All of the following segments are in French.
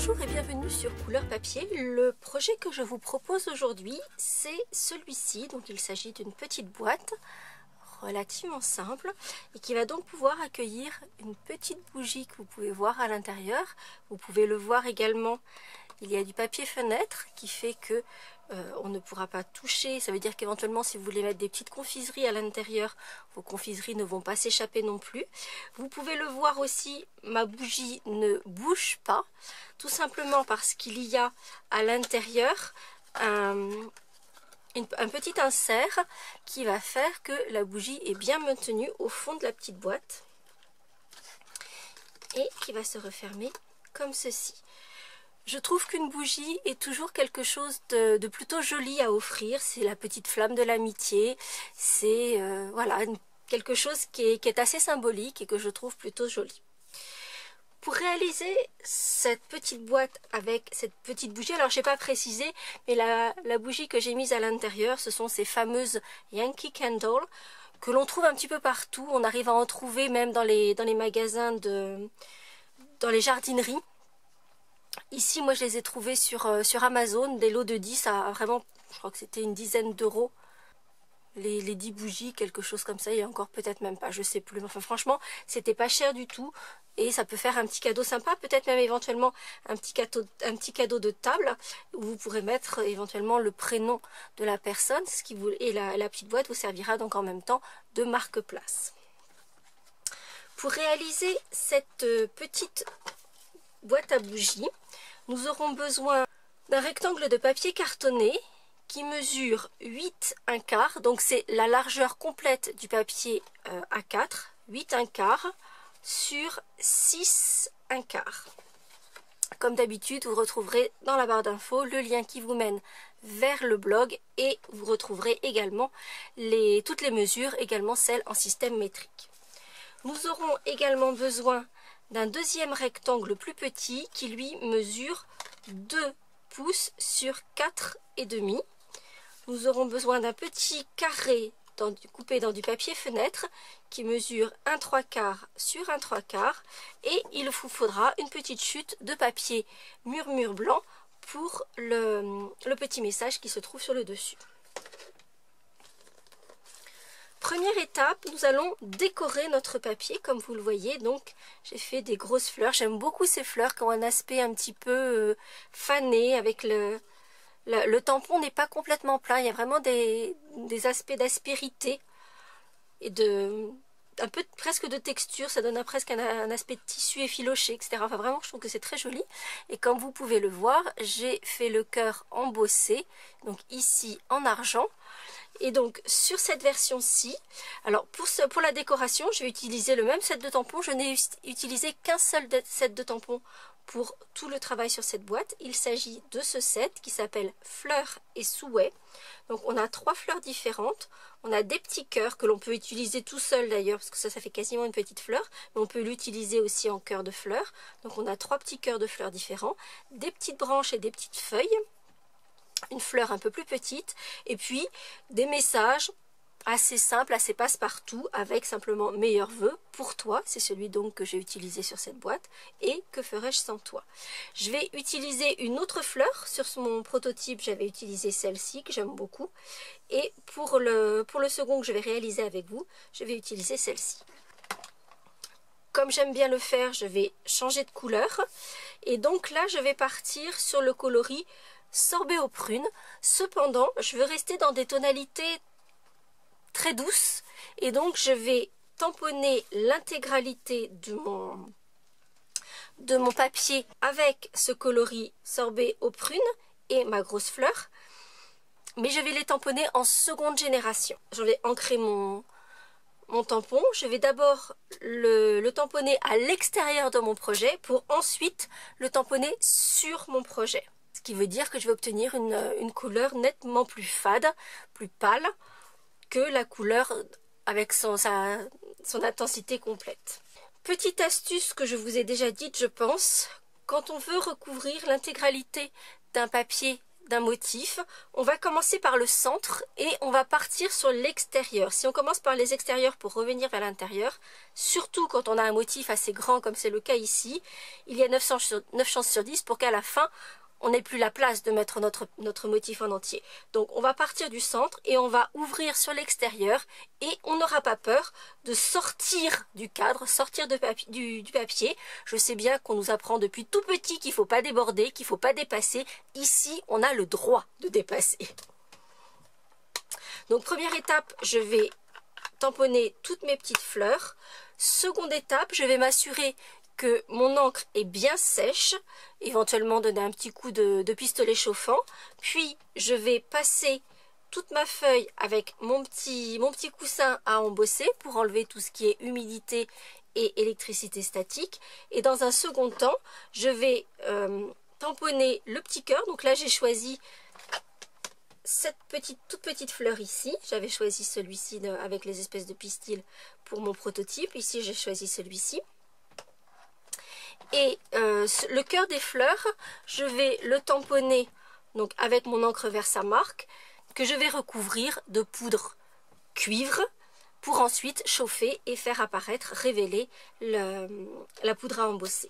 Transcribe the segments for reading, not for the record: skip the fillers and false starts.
Bonjour et bienvenue sur Couleur Papier. Le projet que je vous propose aujourd'hui, c'est celui-ci. Donc il s'agit d'une petite boîte relativement simple et qui va donc pouvoir accueillir une petite bougie que vous pouvez voir à l'intérieur. Vous pouvez le voir également, il y a du papier fenêtre qui fait que on ne pourra pas toucher. Ça veut dire qu'éventuellement si vous voulez mettre des petites confiseries à l'intérieur, vos confiseries ne vont pas s'échapper non plus. Vous pouvez le voir aussi, ma bougie ne bouge pas, tout simplement parce qu'il y a à l'intérieur un petit insert qui va faire que la bougie est bien maintenue au fond de la petite boîte et qui va se refermer comme ceci. Je trouve qu'une bougie est toujours quelque chose de plutôt joli à offrir. C'est la petite flamme de l'amitié. C'est voilà, quelque chose qui est assez symbolique et que je trouve plutôt joli. Pour réaliser cette petite boîte avec cette petite bougie, alors je n'ai pas précisé, mais la bougie que j'ai mise à l'intérieur, ce sont ces fameuses Yankee Candle que l'on trouve un petit peu partout. On arrive à en trouver même dans les magasins, dans les jardineries. Ici, moi, je les ai trouvés sur Amazon, des lots de 10 à vraiment, je crois que c'était une dizaine d'euros. Les 10 bougies, quelque chose comme ça, et encore peut-être même pas, je sais plus. Enfin, franchement, c'était pas cher du tout et ça peut faire un petit cadeau sympa, peut-être même éventuellement un petit cadeau de table où vous pourrez mettre éventuellement le prénom de la personne, et la petite boîte vous servira donc en même temps de marque-place. Pour réaliser cette petite boîte à bougies, nous aurons besoin d'un rectangle de papier cartonné qui mesure 8 1/4, donc c'est la largeur complète du papier A4, 8 1/4 sur 6 1/4. Comme d'habitude, vous retrouverez dans la barre d'infos le lien qui vous mène vers le blog et vous retrouverez également toutes les mesures, également celles en système métrique. Nous aurons également besoin d'un deuxième rectangle plus petit qui lui mesure 2 pouces sur 4,5. Nous aurons besoin d'un petit carré coupé dans du papier fenêtre qui mesure 1 3/4 sur 1 3/4 et il vous faudra une petite chute de papier murmure blanc pour le petit message qui se trouve sur le dessus. Première étape, nous allons décorer notre papier comme vous le voyez. Donc j'ai fait des grosses fleurs, j'aime beaucoup ces fleurs qui ont un aspect un petit peu fané avec le tampon n'est pas complètement plein, il y a vraiment des aspects d'aspérité et un peu presque de texture, ça donne presque un aspect de tissu effiloché, etc. Enfin vraiment, je trouve que c'est très joli. Et comme vous pouvez le voir, j'ai fait le cœur embossé, donc ici en argent. Et donc sur cette version-ci, alors pour la décoration, je vais utiliser le même set de tampons. Je n'ai utilisé qu'un seul set de tampons pour tout le travail sur cette boîte. Il s'agit de ce set qui s'appelle Fleurs et Souhaits. Donc on a 3 fleurs différentes. On a des petits cœurs que l'on peut utiliser tout seul d'ailleurs, parce que ça fait quasiment une petite fleur. Mais on peut l'utiliser aussi en cœur de fleurs. Donc on a 3 petits cœurs de fleurs différents, des petites branches et des petites feuilles. Une fleur un peu plus petite et puis des messages assez simples, assez passe-partout avec simplement meilleurs vœux pour toi. C'est celui donc que j'ai utilisé sur cette boîte et que ferais-je sans toi. Je vais utiliser une autre fleur sur mon prototype, j'avais utilisé celle-ci que j'aime beaucoup et pour le second que je vais réaliser avec vous, je vais utiliser celle-ci. Comme j'aime bien le faire, je vais changer de couleur et donc là je vais partir sur le coloris sorbet aux prunes. Cependant, je veux rester dans des tonalités très douces et donc je vais tamponner l'intégralité de mon papier avec ce coloris sorbet aux prunes et ma grosse fleur, mais je vais les tamponner en seconde génération. Je vais ancrer mon tampon. Je vais d'abord le tamponner à l'extérieur de mon projet pour ensuite le tamponner sur mon projet. Ce qui veut dire que je vais obtenir une couleur nettement plus fade, plus pâle que la couleur avec son intensité complète. Petite astuce que je vous ai déjà dite, je pense, quand on veut recouvrir l'intégralité d'un papier d'un motif, on va commencer par le centre et on va partir sur l'extérieur. Si on commence par les extérieurs pour revenir vers l'intérieur, surtout quand on a un motif assez grand comme c'est le cas ici, il y a 9 chances sur 10 pour qu'à la fin, on n'ait plus la place de mettre notre motif en entier. Donc on va partir du centre et on va ouvrir sur l'extérieur et on n'aura pas peur de sortir du cadre, sortir du papier. Je sais bien qu'on nous apprend depuis tout petit qu'il ne faut pas déborder, qu'il ne faut pas dépasser. Ici, on a le droit de dépasser. Donc première étape, je vais tamponner toutes mes petites fleurs. Seconde étape, je vais m'assurer que mon encre est bien sèche, éventuellement donner un petit coup de pistolet chauffant, puis je vais passer toute ma feuille avec mon petit coussin à embosser pour enlever tout ce qui est humidité et électricité statique, et dans un second temps, je vais tamponner le petit cœur. Donc là j'ai choisi cette toute petite fleur ici, j'avais choisi celui-ci avec les espèces de pistils pour mon prototype, ici j'ai choisi celui-ci. Et le cœur des fleurs, je vais le tamponner donc avec mon encre Versamark que je vais recouvrir de poudre cuivre pour ensuite chauffer et faire apparaître, révéler la poudre à embosser.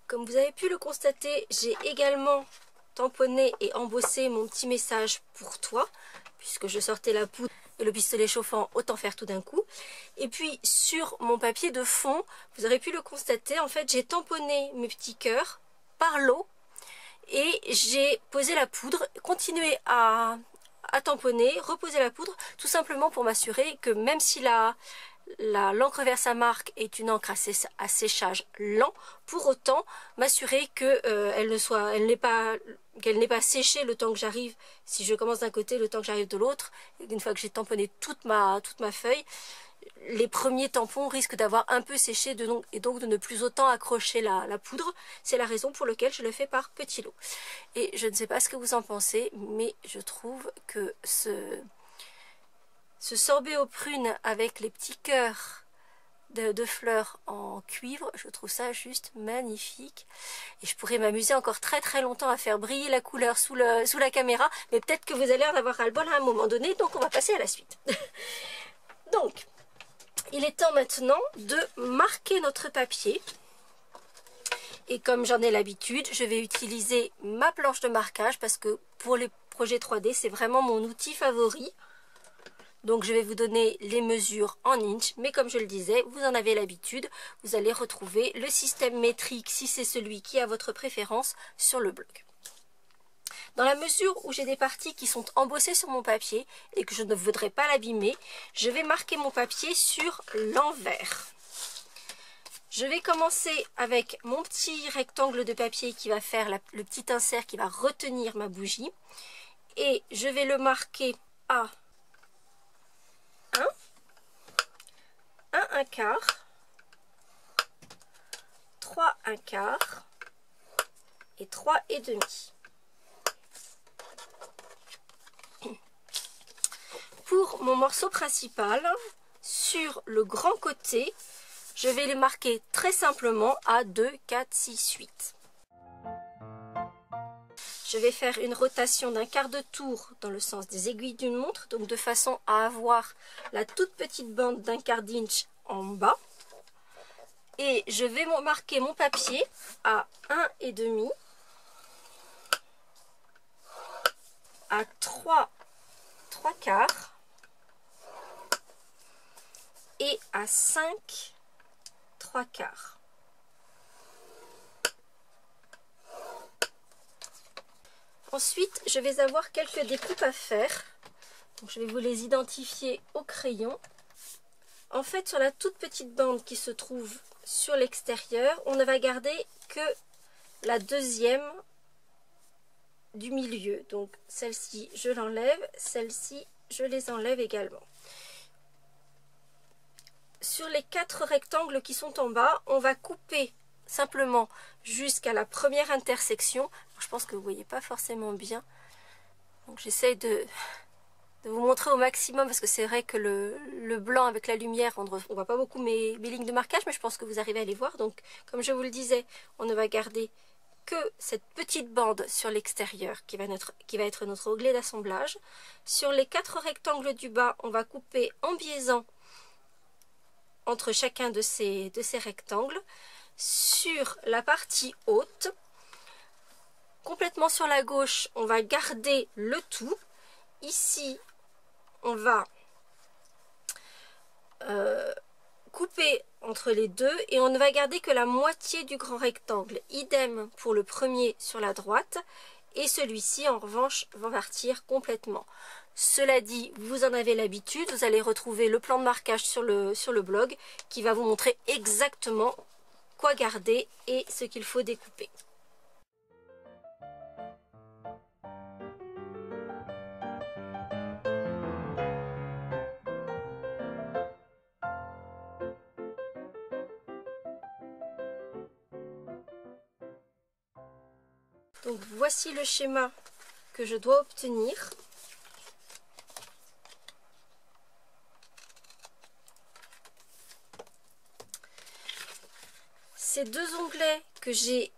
Comme vous avez pu le constater, j'ai également tamponné et embossé mon petit message pour toi, puisque je sortais la poudre et le pistolet chauffant, autant faire tout d'un coup. Et puis sur mon papier de fond, vous aurez pu le constater, en fait j'ai tamponné mes petits cœurs par l'eau et j'ai posé la poudre, continué à tamponner, reposer la poudre, tout simplement pour m'assurer que même si l'encre Versamark est une encre à séchage lent, pour autant m'assurer qu'elle n'ait pas séché le temps que j'arrive, si je commence d'un côté, le temps que j'arrive de l'autre. Une fois que j'ai tamponné toute ma feuille, les premiers tampons risquent d'avoir un peu séché et donc de ne plus autant accrocher la poudre. C'est la raison pour laquelle je le fais par petits lots. Et je ne sais pas ce que vous en pensez, mais je trouve que ce sorbet aux prunes avec les petits cœurs de fleurs en cuivre, je trouve ça juste magnifique. Et je pourrais m'amuser encore très très longtemps à faire briller la couleur sous la caméra, mais peut-être que vous allez en avoir ras-le-bol à un moment donné, donc on va passer à la suite. Donc, il est temps maintenant de marquer notre papier. Et comme j'en ai l'habitude, je vais utiliser ma planche de marquage parce que pour les projets 3D, c'est vraiment mon outil favori. Donc je vais vous donner les mesures en inches, mais comme je le disais, vous en avez l'habitude, vous allez retrouver le système métrique si c'est celui qui a votre préférence sur le blog. Dans la mesure où j'ai des parties qui sont embossées sur mon papier et que je ne voudrais pas l'abîmer, je vais marquer mon papier sur l'envers. Je vais commencer avec mon petit rectangle de papier qui va faire le petit insert qui va retenir ma bougie. Et je vais le marquer à 1 quart, 3 1/4 et 3 et demi. pour mon morceau principal, sur le grand côté, je vais les marquer très simplement à 2, 4, 6, 8. Je vais faire une rotation d'un quart de tour dans le sens des aiguilles d'une montre, donc de façon à avoir la toute petite bande d'un quart d'inch en bas. Et je vais marquer mon papier à 1,5, à 3 quarts et à 5 3 quarts. Ensuite, je vais avoir quelques découpes à faire. Donc, je vais vous les identifier au crayon. En fait, sur la toute petite bande qui se trouve sur l'extérieur, on ne va garder que la deuxième du milieu. Donc, celle-ci, je l'enlève. Celle-ci, je les enlève également. Sur les 4 rectangles qui sont en bas, on va couper simplement jusqu'à la première intersection. Je pense que vous ne voyez pas forcément bien. Donc j'essaye de vous montrer au maximum parce que c'est vrai que le blanc avec la lumière, on ne voit pas beaucoup mes lignes de marquage, mais je pense que vous arrivez à les voir. Donc comme je vous le disais, on ne va garder que cette petite bande sur l'extérieur qui va être notre onglet d'assemblage. Sur les 4 rectangles du bas, on va couper en biaisant entre chacun de ces rectangles. Sur la partie haute, complètement sur la gauche, on va garder le tout. Ici, on va couper entre les deux et on ne va garder que la moitié du grand rectangle. Idem pour le premier sur la droite et celui-ci en revanche va partir complètement. Cela dit, vous en avez l'habitude, vous allez retrouver le plan de marquage sur le blog qui va vous montrer exactement quoi garder et ce qu'il faut découper. Donc voici le schéma que je dois obtenir. Ces 2 onglets que j'ai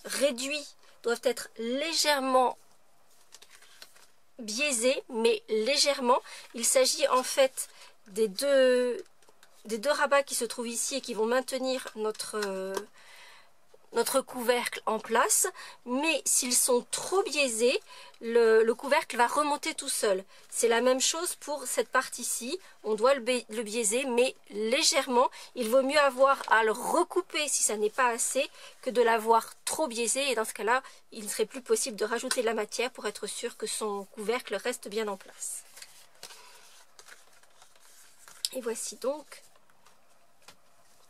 réduits doivent être légèrement biaisés, mais légèrement. Il s'agit en fait des deux rabats qui se trouvent ici et qui vont maintenir notre couvercle en place, mais s'ils sont trop biaisés, le couvercle va remonter tout seul. C'est la même chose pour cette partie-ci, on doit le biaiser, mais légèrement. Il vaut mieux avoir à le recouper si ça n'est pas assez, que de l'avoir trop biaisé, et dans ce cas-là, il ne serait plus possible de rajouter de la matière pour être sûr que son couvercle reste bien en place. Et voici donc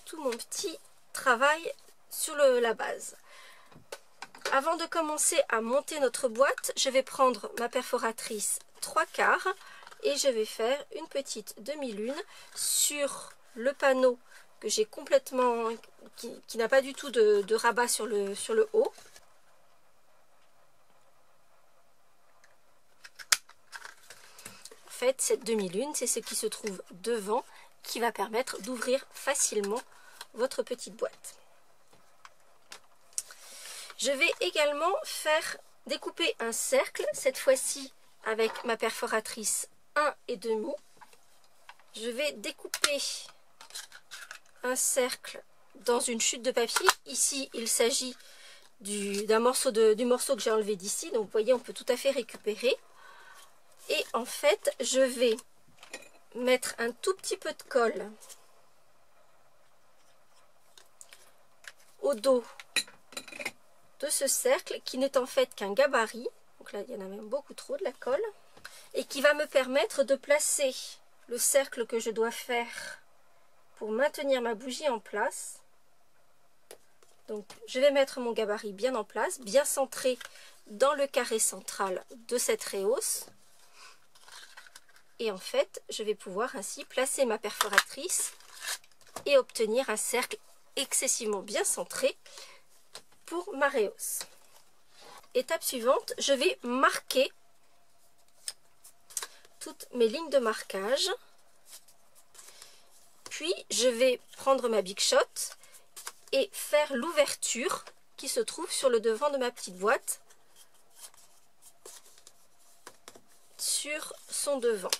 tout mon petit travail sur la base. Avant de commencer à monter notre boîte, je vais prendre ma perforatrice 3 quarts et je vais faire une petite demi-lune sur le panneau que j'ai complètement, qui n'a pas du tout de rabat sur le haut. En fait, cette demi-lune, c'est ce qui se trouve devant qui va permettre d'ouvrir facilement votre petite boîte. Je vais également découper un cercle, cette fois-ci avec ma perforatrice 1,5. Je vais découper un cercle dans une chute de papier. Ici, il s'agit du morceau que j'ai enlevé d'ici. Donc, vous voyez, on peut tout à fait récupérer. Et en fait, je vais mettre un tout petit peu de colle au dos de ce cercle qui n'est en fait qu'un gabarit. Donc là, il y en a même beaucoup trop de la colle. Et qui va me permettre de placer le cercle que je dois faire pour maintenir ma bougie en place. Donc, je vais mettre mon gabarit bien en place, bien centré dans le carré central de cette rehausse. Et en fait, je vais pouvoir ainsi placer ma perforatrice et obtenir un cercle excessivement bien centré pour ma rehausse. Étape suivante, je vais marquer toutes mes lignes de marquage. Puis je vais prendre ma Big Shot et faire l'ouverture qui se trouve sur le devant de ma petite boîte, sur son devant.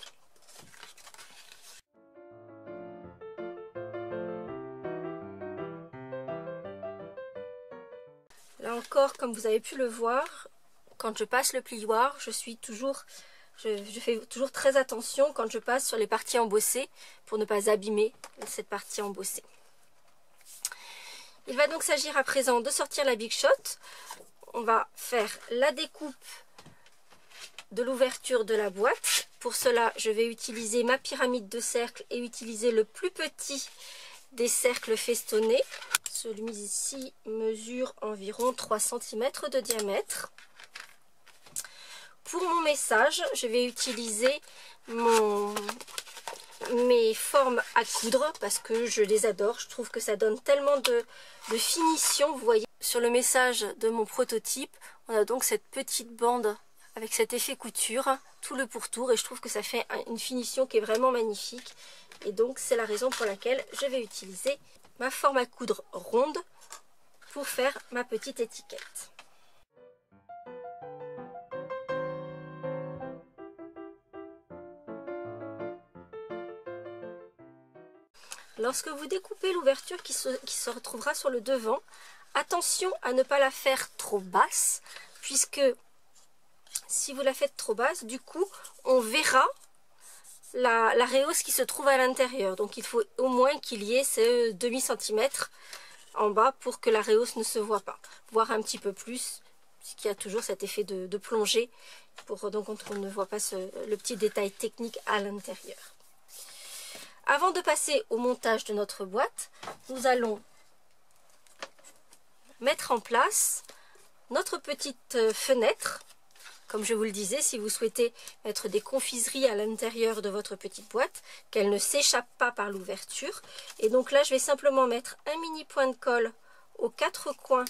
Là encore, comme vous avez pu le voir, quand je passe le plioir, je fais toujours très attention quand je passe sur les parties embossées pour ne pas abîmer cette partie embossée. Il va donc s'agir à présent de sortir la Big Shot. On va faire la découpe de l'ouverture de la boîte. Pour cela, je vais utiliser ma pyramide de cercles et utiliser le plus petit des cercles festonnés. Celui-ci mesure environ 3 cm de diamètre. Pour mon message, je vais utiliser mes formes à coudre parce que je les adore. Je trouve que ça donne tellement de finition. Vous voyez, sur le message de mon prototype, on a donc cette petite bande avec cet effet couture, tout le pourtour, et je trouve que ça fait une finition qui est vraiment magnifique. Et donc c'est la raison pour laquelle je vais utiliser ma forme à coudre ronde pour faire ma petite étiquette. Lorsque vous découpez l'ouverture qui se retrouvera sur le devant, attention à ne pas la faire trop basse, puisque si vous la faites trop basse, du coup, on verra la rehausse qui se trouve à l'intérieur. Donc il faut au moins qu'il y ait ce demi-centimètre en bas pour que la rehausse ne se voit pas, voire un petit peu plus, puisqu'il y a toujours cet effet de plongée, donc on ne voit pas le petit détail technique à l'intérieur. Avant de passer au montage de notre boîte, nous allons mettre en place notre petite fenêtre. Comme je vous le disais, si vous souhaitez mettre des confiseries à l'intérieur de votre petite boîte, qu'elle ne s'échappe pas par l'ouverture. Et donc là, je vais simplement mettre un mini point de colle aux 4 coins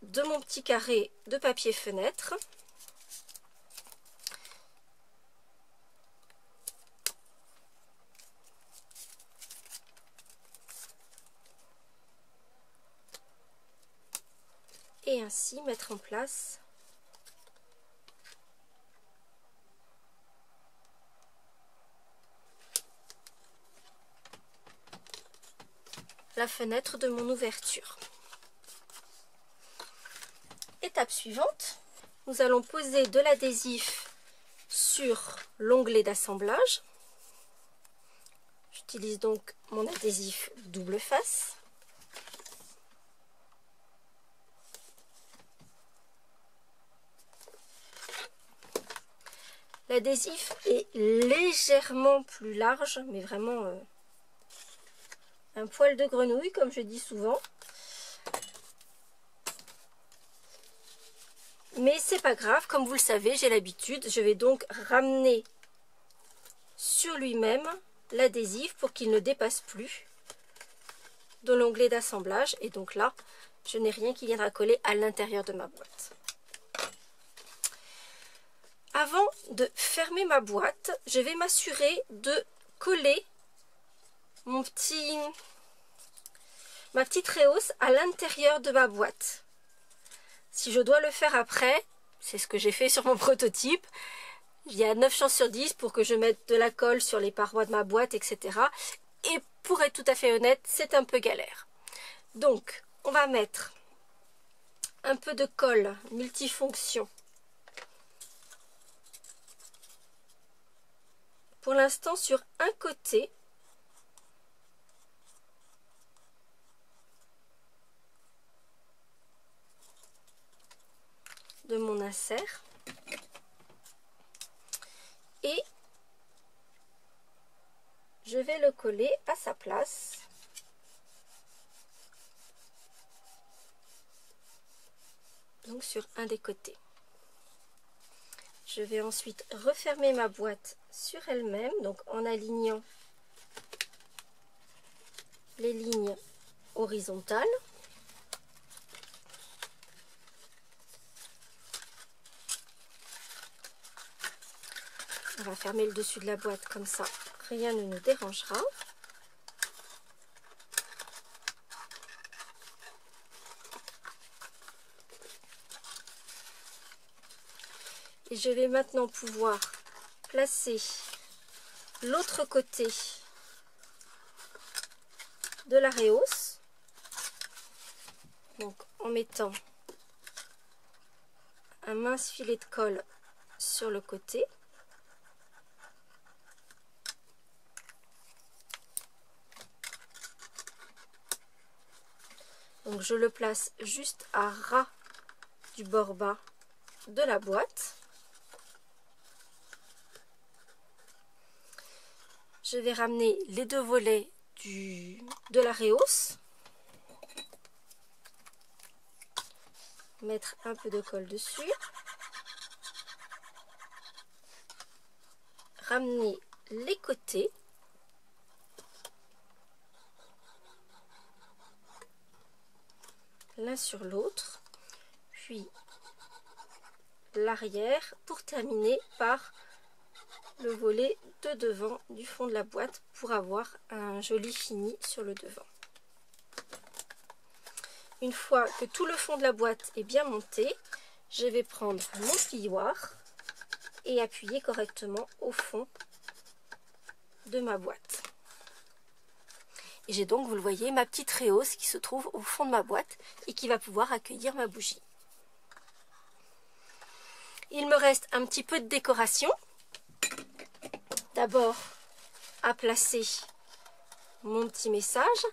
de mon petit carré de papier fenêtre. Et ainsi mettre en place la fenêtre de mon ouverture. Étape suivante, nous allons poser de l'adhésif sur l'onglet d'assemblage. J'utilise donc mon adhésif double face. L'adhésif est légèrement plus large, mais vraiment un poil de grenouille, comme je dis souvent. Mais c'est pas grave, comme vous le savez, j'ai l'habitude. Je vais donc ramener sur lui-même l'adhésif pour qu'il ne dépasse plus de l'onglet d'assemblage. Et donc là, je n'ai rien qui viendra coller à l'intérieur de ma boîte. Avant de fermer ma boîte, je vais m'assurer de coller ma petite rehausse à l'intérieur de ma boîte. Si je dois le faire après, c'est ce que j'ai fait sur mon prototype, il y a 9 chances sur 10 pour que je mette de la colle sur les parois de ma boîte, etc. Et pour être tout à fait honnête, c'est un peu galère. Donc, on va mettre un peu de colle multifonction. Pour l'instant sur un côté. De mon insert. Et je vais le coller à sa place. Donc sur un des côtés. Je vais ensuite refermer ma boîte sur elle-même, donc en alignant les lignes horizontales. va fermer le dessus de la boîte comme ça, rien ne nous dérangera. Et je vais maintenant pouvoir placer l'autre côté de la rehausse, donc en mettant un mince filet de colle sur le côté. Donc je le place juste à ras du bord bas de la boîte. Je vais ramener les deux volets de la rehausse. Mettre un peu de colle dessus. Ramener les côtés. L'un sur l'autre. Puis l'arrière pour terminer par le volet de devant du fond de la boîte pour avoir un joli fini sur le devant. Une fois que tout le fond de la boîte est bien monté, je vais prendre mon plioir et appuyer correctement au fond de ma boîte. Et j'ai donc, vous le voyez, ma petite rehausse qui se trouve au fond de ma boîte et qui va pouvoir accueillir ma bougie. Il me reste un petit peu de décoration. D'abord, à placer mon petit message.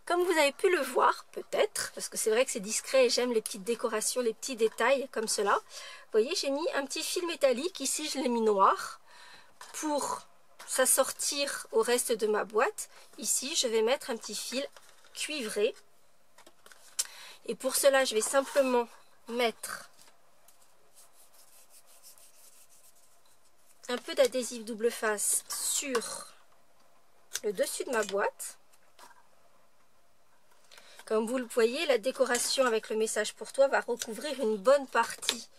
Comme vous avez pu le voir, peut-être, parce que c'est vrai que c'est discret et j'aime les petites décorations, les petits détails comme cela. Vous voyez, j'ai mis un petit fil métallique, ici je l'ai mis noir, pour s'assortir au reste de ma boîte. Ici, je vais mettre un petit fil cuivré. Et pour cela, je vais simplement mettre un peu d'adhésif double face sur le dessus de ma boîte. Comme vous le voyez, la décoration avec le message pour toi va recouvrir une bonne partie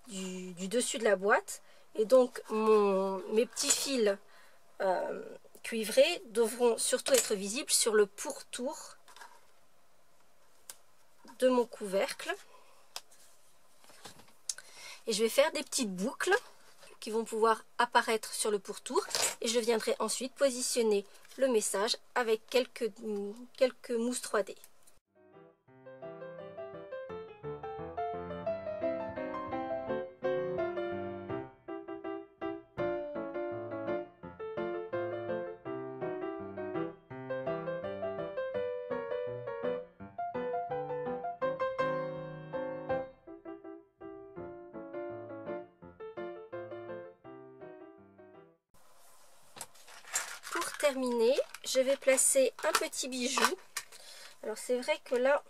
du dessus de la boîte. Et donc, mes petits fils cuivrés devront surtout être visibles sur le pourtour de mon couvercle. Et je vais faire des petites boucles qui vont pouvoir apparaître sur le pourtour. Et je viendrai ensuite positionner le message avec quelques mousses 3D. Pour terminer, je vais placer un petit bijou. Alors c'est vrai que là,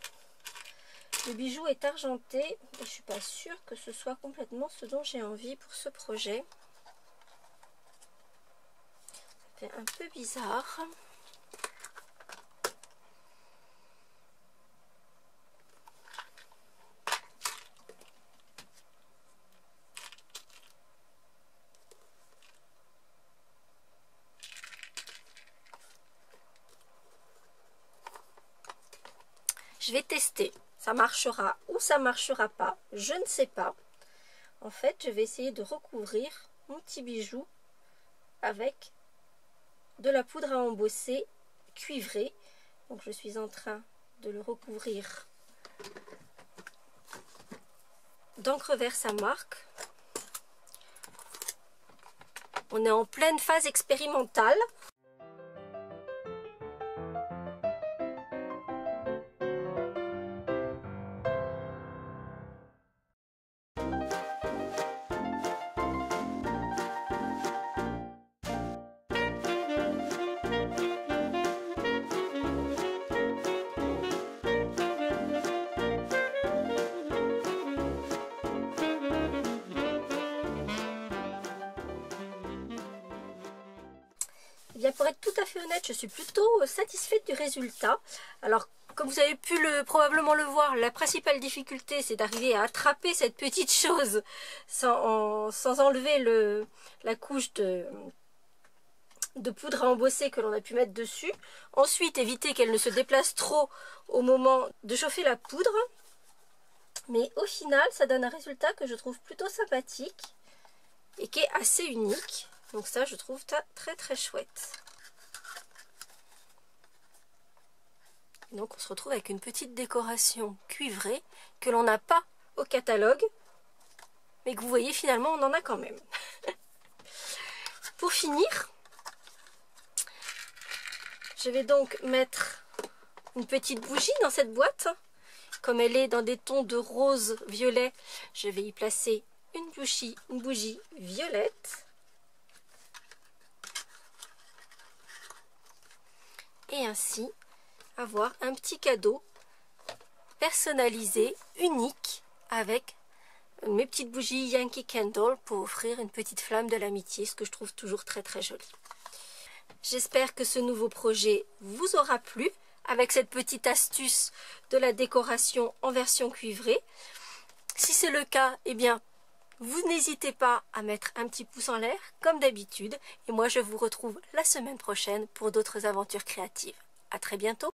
le bijou est argenté et je ne suis pas sûre que ce soit complètement ce dont j'ai envie pour ce projet. Ça fait un peu bizarre. Je vais tester, ça marchera ou ça marchera pas, je ne sais pas. En fait, je vais essayer de recouvrir mon petit bijou avec de la poudre à embosser cuivrée. Donc je suis en train de le recouvrir d'encre vert Samark. On est en pleine phase expérimentale. bien, pour être tout à fait honnête, je suis plutôt satisfaite du résultat. Alors, comme vous avez pu probablement le voir, la principale difficulté, c'est d'arriver à attraper cette petite chose sans enlever la couche de poudre à embosser que l'on a pu mettre dessus. Ensuite, éviter qu'elle ne se déplace trop au moment de chauffer la poudre. Mais au final, ça donne un résultat que je trouve plutôt sympathique et qui est assez unique. Donc ça, je trouve ça très très chouette. Donc on se retrouve avec une petite décoration cuivrée que l'on n'a pas au catalogue, mais que vous voyez finalement on en a quand même. Pour finir, je vais donc mettre une petite bougie dans cette boîte. Comme elle est dans des tons de rose violet, je vais y placer une bougie violette. Et ainsi avoir un petit cadeau personnalisé, unique, avec mes petites bougies Yankee Candle pour offrir une petite flamme de l'amitié, ce que je trouve toujours très très joli. J'espère que ce nouveau projet vous aura plu avec cette petite astuce de la décoration en version cuivrée. Si c'est le cas, eh bien, vous n'hésitez pas à mettre un petit pouce en l'air comme d'habitude. Et moi, je vous retrouve la semaine prochaine pour d'autres aventures créatives. À très bientôt.